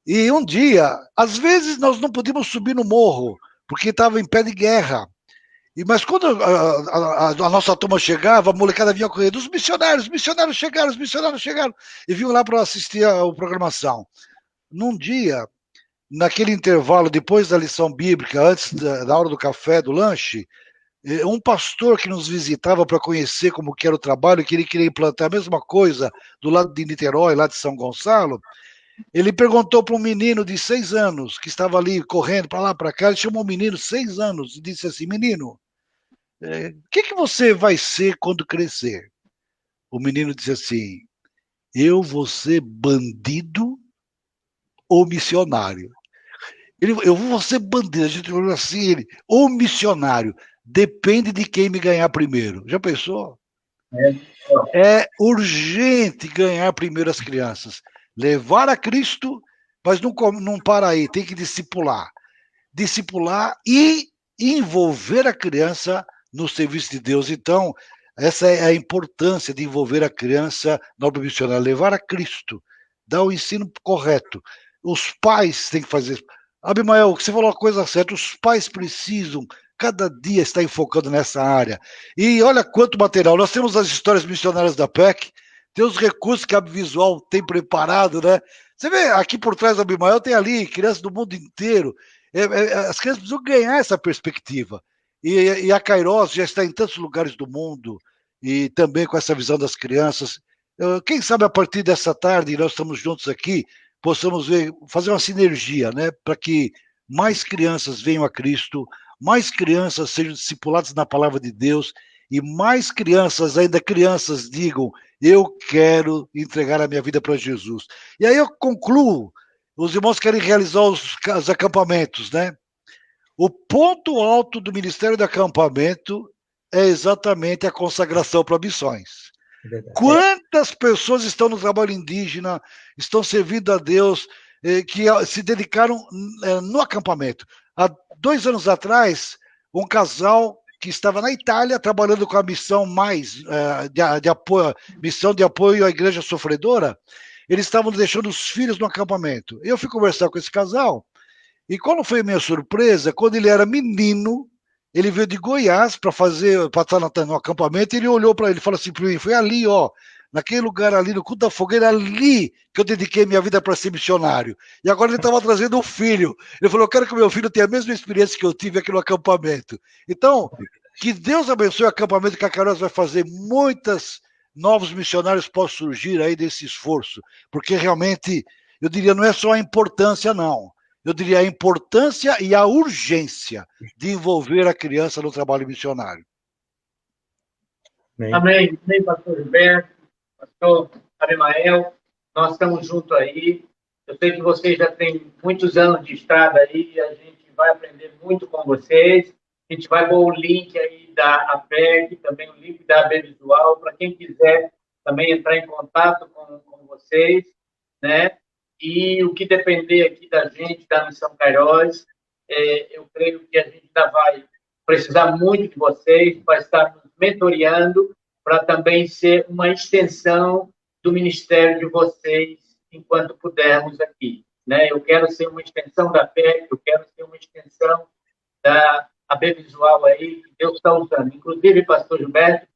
E um dia, às vezes nós não podíamos subir no morro, porque estava em pé de guerra. Mas quando a nossa turma chegava, a molecada vinha correndo, os missionários chegaram, e vinham lá para assistir a programação. Num dia, naquele intervalo, depois da lição bíblica, antes da hora do café, do lanche, um pastor que nos visitava para conhecer como que era o trabalho, que ele queria implantar a mesma coisa do lado de Niterói, lá de São Gonçalo, Ele perguntou para um menino de 6 anos, que estava ali correndo para lá, para cá, ele chamou o menino, 6 anos, e disse assim, menino, o que você vai ser quando crescer? O menino disse assim, eu vou ser bandido ou missionário? Eu vou ser bandido, a gente falou assim, ele, ou missionário, depende de quem me ganhar primeiro. Já pensou? É urgente ganhar primeiro as crianças. Levar a Cristo, mas não para aí, tem que discipular. Discipular e envolver a criança no serviço de Deus. Então, essa é a importância de envolver a criança na obra missionária, levar a Cristo, dar o ensino correto. Os pais têm que fazer isso. Abimael, você falou a coisa certa, os pais precisam cada dia estar enfocando nessa área. E olha quanto material. Nós temos as histórias missionárias da PEC, tem os recursos que a Visual tem preparado, né? Você vê, aqui por trás do Abimael tem ali crianças do mundo inteiro. As crianças precisam ganhar essa perspectiva. E a Kairos já está em tantos lugares do mundo, e também com essa visão das crianças. Quem sabe a partir dessa tarde, nós estamos juntos aqui, possamos fazer uma sinergia, né, para que mais crianças venham a Cristo, mais crianças sejam discipuladas na palavra de Deus, e mais crianças, ainda crianças, digam, eu quero entregar a minha vida para Jesus. E aí eu concluo, os irmãos querem realizar os acampamentos, né? O ponto alto do Ministério do Acampamento é exatamente a consagração para missões. Quantas pessoas estão no trabalho indígena, estão servindo a Deus, que se dedicaram no acampamento? Há 2 anos atrás, um casal que estava na Itália trabalhando com a missão de apoio, missão de apoio à igreja sofredora, eles estavam deixando os filhos no acampamento. Eu fui conversar com esse casal, e qual foi a minha surpresa? Quando ele era menino, ele veio de Goiás para estar no acampamento, e ele olhou para ele e falou assim para mim, foi ali, ó, naquele lugar ali, no culto da fogueira, ali que eu dediquei minha vida para ser missionário. E agora ele estava trazendo um filho. Ele falou, eu quero que meu filho tenha a mesma experiência que eu tive aqui no acampamento. Então, que Deus abençoe o acampamento, que a Kairos vai fazer muitos novos missionários possam surgir aí desse esforço, porque realmente, eu diria, não é só a importância, não. Eu diria a importância e a urgência de envolver a criança no trabalho missionário. Amém. Amém, pastor Gilberto, pastor Abimael, nós estamos juntos aí. Eu sei que vocês já têm muitos anos de estrada aí, e a gente vai aprender muito com vocês. A gente vai pôr o link aí da APEC, também o link da AB Visual, para quem quiser também entrar em contato com vocês, né? E o que depender aqui da gente, da Missão Kairos, eu creio que a gente ainda vai precisar muito de vocês, vai estar nos mentoreando, para também ser uma extensão do ministério de vocês, enquanto pudermos aqui, né? Eu quero ser uma extensão da PEC, eu quero ser uma extensão da AB Visual aí, que Deus está usando. Inclusive, pastor Gilberto,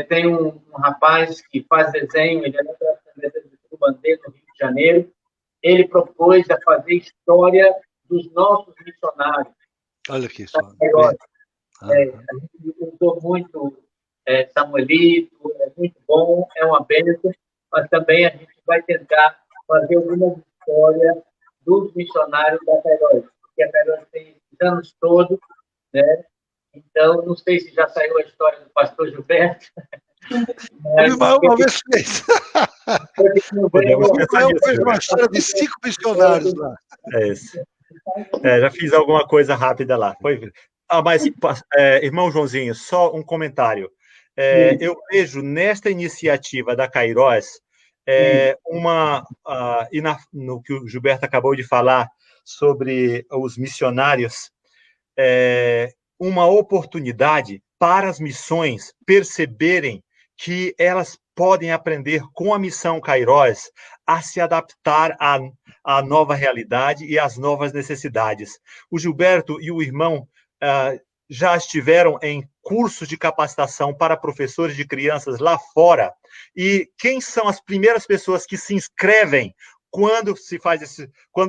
tem um rapaz que faz desenho, ele é do Bandeira, no Rio de Janeiro. Ele propôs a fazer história dos nossos missionários. Olha aqui só. A gente usou muito Samuelito, é muito bom, é uma bênção, mas também a gente vai tentar fazer alguma história dos missionários da Kairos, porque a Kairos tem esses anos todos, né? Então, não sei se já saiu a história do pastor Gilberto. Uma vez fez. Fez uma história de 5 missionários lá. É isso. Já fiz alguma coisa rápida lá. Mas, irmão Joãozinho, só um comentário. Eu vejo nesta iniciativa da Kairos no que o Gilberto acabou de falar sobre os missionários, uma oportunidade para as missões perceberem que elas podem aprender com a missão Kairos a se adaptar à nova realidade e às novas necessidades. O Gilberto e o irmão já estiveram em cursos de capacitação para professores de crianças lá fora. E quem são as primeiras pessoas que se inscrevem quando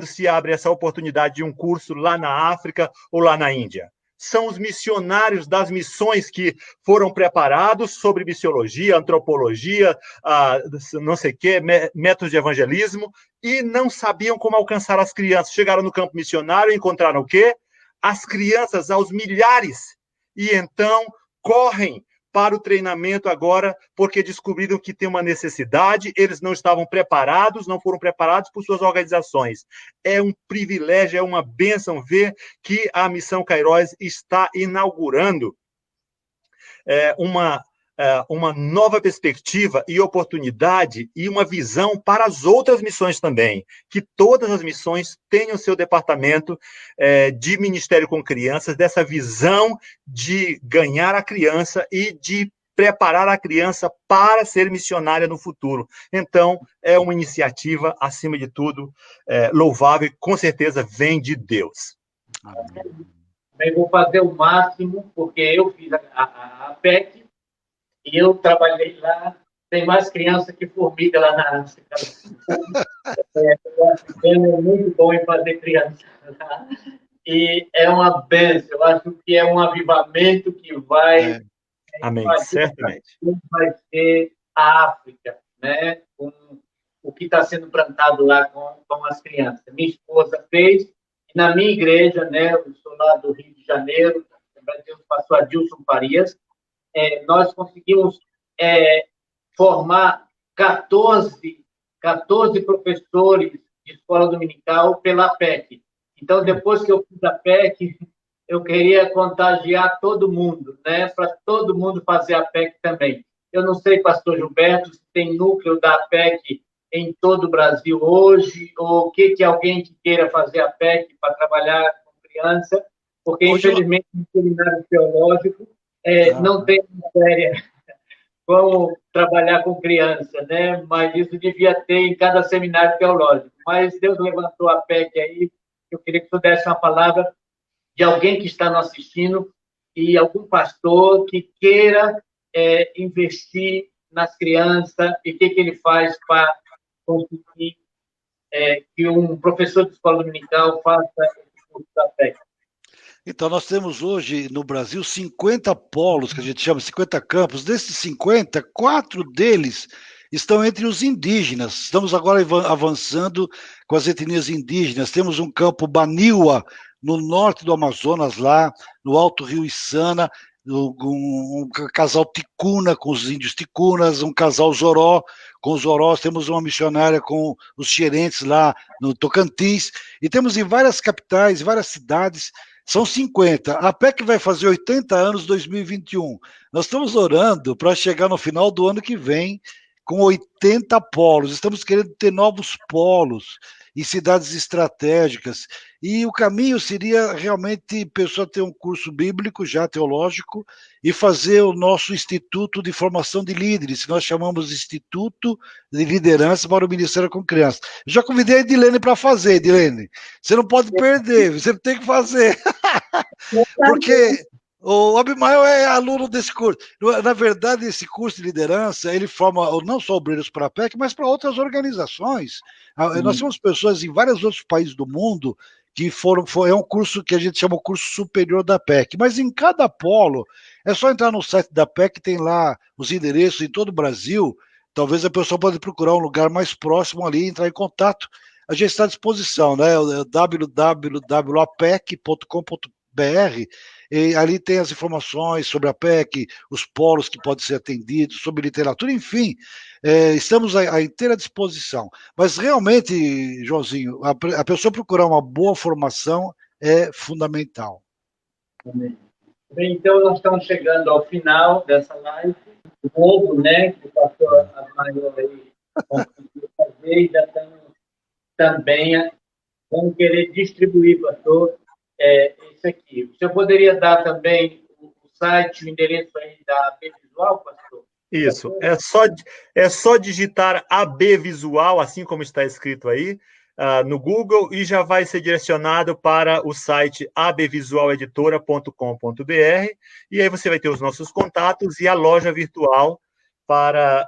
se abre essa oportunidade de um curso lá na África ou lá na Índia? são os missionários das missões que foram preparados sobre missiologia, antropologia, não sei o quê, métodos de evangelismo, e não sabiam como alcançar as crianças. Chegaram no campo missionário e encontraram o quê? As crianças aos milhares. E então correm para o treinamento agora, porque descobriram que tem uma necessidade, eles não estavam preparados, não foram preparados por suas organizações. É um privilégio, é uma bênção ver que a Missão Kairos está inaugurando uma nova perspectiva e oportunidade e uma visão para as outras missões também, que todas as missões tenham seu departamento de ministério com crianças, dessa visão de ganhar a criança e de preparar a criança para ser missionária no futuro. Então, é uma iniciativa, acima de tudo, louvável, com certeza vem de Deus. Eu vou fazer o máximo, porque eu fiz a PEC, e eu trabalhei lá, tem mais criança que formiga lá na África. O africano é muito bom em fazer criança lá. E é uma bênção, eu acho que é um avivamento que vai... Amém, certamente. Vai ser a África, né? Com o que está sendo plantado lá com as crianças. Minha esposa fez, e na minha igreja, né? Eu sou lá do Rio de Janeiro, o pastor Adilson Farias, nós conseguimos formar 14 professores de escola dominical pela PEC. Então, depois que eu fiz a PEC, eu queria contagiar todo mundo, né? Para todo mundo fazer a PEC também. Eu não sei, pastor Gilberto, se tem núcleo da PEC em todo o Brasil hoje, ou o que alguém que queira fazer a PEC para trabalhar com criança, porque, hoje, infelizmente, no seminário teológico, não tem matéria como trabalhar com criança, né? Mas isso devia ter em cada seminário teológico. Mas Deus levantou a PEC aí. Eu queria que tu desse uma palavra de alguém que está nos assistindo e algum pastor que queira investir nas crianças e o que ele faz para conseguir que um professor de escola dominical faça esse curso da PEC. Então, nós temos hoje no Brasil 50 polos, que a gente chama 50 campos. Desses 50, 4 deles estão entre os indígenas. Estamos agora avançando com as etnias indígenas. Temos um campo Baniwa, no norte do Amazonas, lá no Alto Rio Içana, um casal ticuna com os índios ticunas, um casal zoró com os zorós, temos uma missionária com os xerentes lá no Tocantins, e temos em várias capitais, várias cidades. São 50. A PEC vai fazer 80 anos em 2021. Nós estamos orando para chegar no final do ano que vem com 80 polos. Estamos querendo ter novos polos em cidades estratégicas. E o caminho seria realmente a pessoa ter um curso bíblico, já teológico, e fazer o nosso Instituto de Formação de Líderes, que nós chamamos de Instituto de Liderança para o Ministério com Crianças. Eu já convidei a Edilene para fazer, Edilene. Você não pode perder, você tem que fazer. Porque o Abimael é aluno desse curso. Na verdade, esse curso de liderança, ele forma não só obreiros para a PEC, mas para outras organizações. Nós temos pessoas em vários outros países do mundo que é um curso que a gente chama o curso superior da PEC, mas em cada polo, é só entrar no site da PEC, tem lá os endereços em todo o Brasil, talvez a pessoa pode procurar um lugar mais próximo ali e entrar em contato. A gente está à disposição, né? www.apec.com.br, e ali tem as informações sobre a PEC, os polos que podem ser atendidos, sobre literatura, enfim, estamos à inteira disposição. Mas realmente, Joãozinho, a pessoa procurar uma boa formação é fundamental. Bem, então nós estamos chegando ao final dessa live. O novo, né, que o pastor Abimael aí conseguiu fazer, e já estamos também, vamos querer distribuir, pastor, isso aqui. O senhor poderia dar também o site, o endereço aí da AB Visual, pastor? Isso, é só digitar AB Visual, assim como está escrito aí, no Google, e já vai ser direcionado para o site abvisualeditora.com.br, e aí você vai ter os nossos contatos e a loja virtual para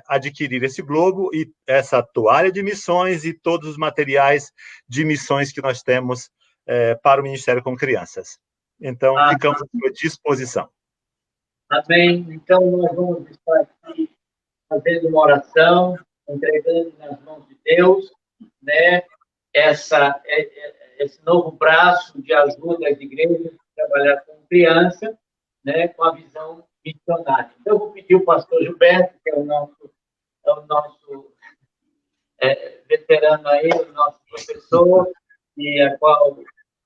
adquirir esse globo e essa toalha de missões e todos os materiais de missões que nós temos para o Ministério com Crianças. Então, ficamos à sua disposição. Amém. Então, nós vamos estar aqui fazendo uma oração, entregando nas mãos de Deus, né, esse novo braço de ajuda às igrejas para trabalhar com criança, né, com a visão missionária. Então, eu vou pedir o pastor Gilberto, que é o nosso veterano aí, o nosso professor, e a qual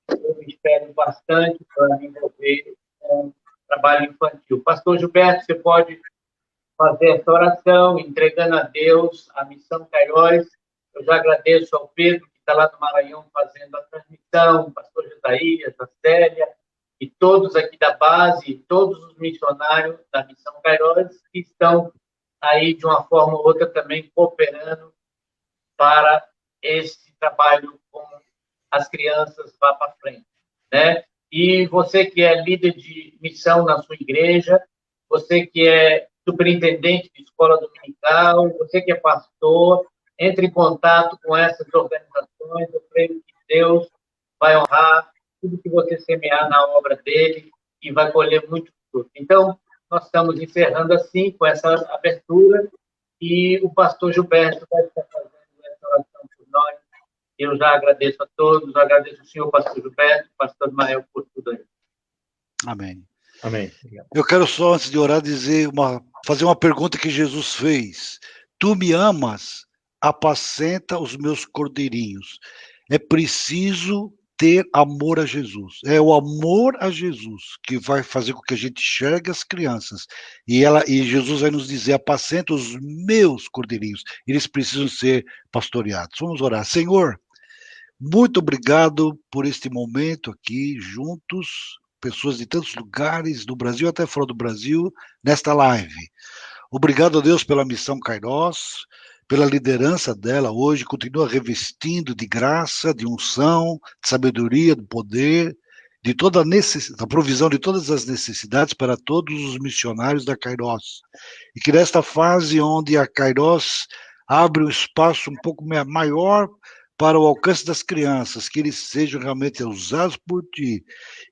eu me espero bastante para me envolver com o trabalho infantil. Pastor Gilberto, você pode fazer essa oração, entregando a Deus a missão Kairos. Eu já agradeço ao Pedro, que está lá no Maranhão fazendo a transmissão, o pastor Josias, a Célia, e todos aqui da base, e todos os missionários da missão Kairos, que estão aí, de uma forma ou outra, também cooperando para esse trabalho com as crianças vá para frente, né? E você que é líder de missão na sua igreja, você que é superintendente de escola dominical, você que é pastor, entre em contato com essas organizações. Eu creio que Deus vai honrar tudo que você semear na obra dele e vai colher muito fruto. Então, nós estamos encerrando assim, com essa abertura, e o pastor Gilberto vai estar fazendo essa oração por nós. Eu já agradeço a todos, agradeço ao senhor pastor Gilberto, pastor Mael, por tudo aí. Amém. Amém. Eu quero só, antes de orar, fazer uma pergunta que Jesus fez. Tu me amas, apacenta os meus cordeirinhos. É preciso ter amor a Jesus. É o amor a Jesus que vai fazer com que a gente enxergue as crianças. E Jesus vai nos dizer, apacenta os meus cordeirinhos. Eles precisam ser pastoreados. Vamos orar. Senhor, muito obrigado por este momento aqui, juntos, pessoas de tantos lugares, do Brasil até fora do Brasil, nesta live. Obrigado a Deus pela missão Kairos, pela liderança dela hoje, continua revestindo de graça, de unção, de sabedoria, de poder, de toda a provisão de todas as necessidades para todos os missionários da Kairos. E que nesta fase onde a Kairos abre um espaço um pouco maior para o alcance das crianças, que eles sejam realmente usados por ti,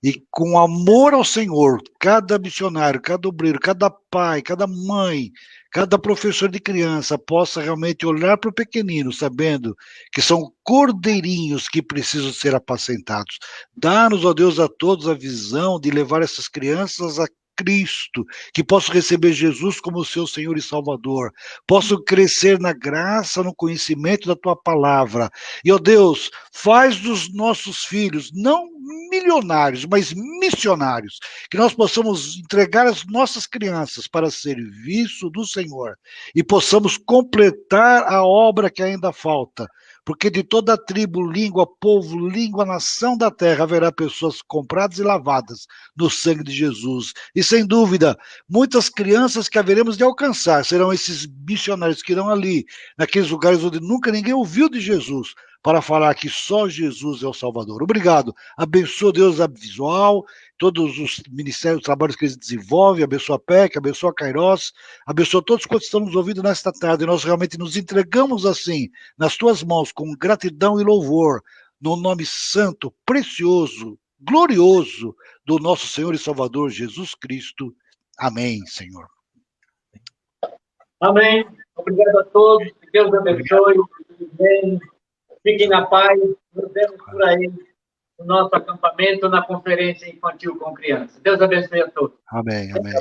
e com amor ao Senhor, cada missionário, cada obreiro, cada pai, cada mãe, cada professor de criança possa realmente olhar para o pequenino, sabendo que são cordeirinhos que precisam ser apacentados. Dá-nos, ó Deus, a todos a visão de levar essas crianças a Cristo, que possam receber Jesus como seu Senhor e Salvador, possam crescer na graça, no conhecimento da tua palavra. E, ó Deus, faz dos nossos filhos, não milionários, mas missionários, que nós possamos entregar as nossas crianças para serviço do Senhor e possamos completar a obra que ainda falta, porque de toda a tribo, língua, povo, língua, nação da terra, haverá pessoas compradas e lavadas no sangue de Jesus. E sem dúvida, muitas crianças que haveremos de alcançar serão esses missionários que irão ali, naqueles lugares onde nunca ninguém ouviu de Jesus, para falar que só Jesus é o Salvador. Obrigado. Abençoa, Deus, a Visual, todos os ministérios, os trabalhos que eles desenvolvem, abençoa a PEC, abençoa a Kairos, abençoa todos quantos estão nos ouvindo nesta tarde. Nós realmente nos entregamos assim, nas tuas mãos, com gratidão e louvor, no nome santo, precioso, glorioso do nosso Senhor e Salvador Jesus Cristo. Amém, Senhor. Amém. Obrigado a todos. Que Deus abençoe. Fiquem na paz. Nos vemos por aí no nosso acampamento, na conferência infantil com crianças. Deus abençoe a todos. Amém, amém.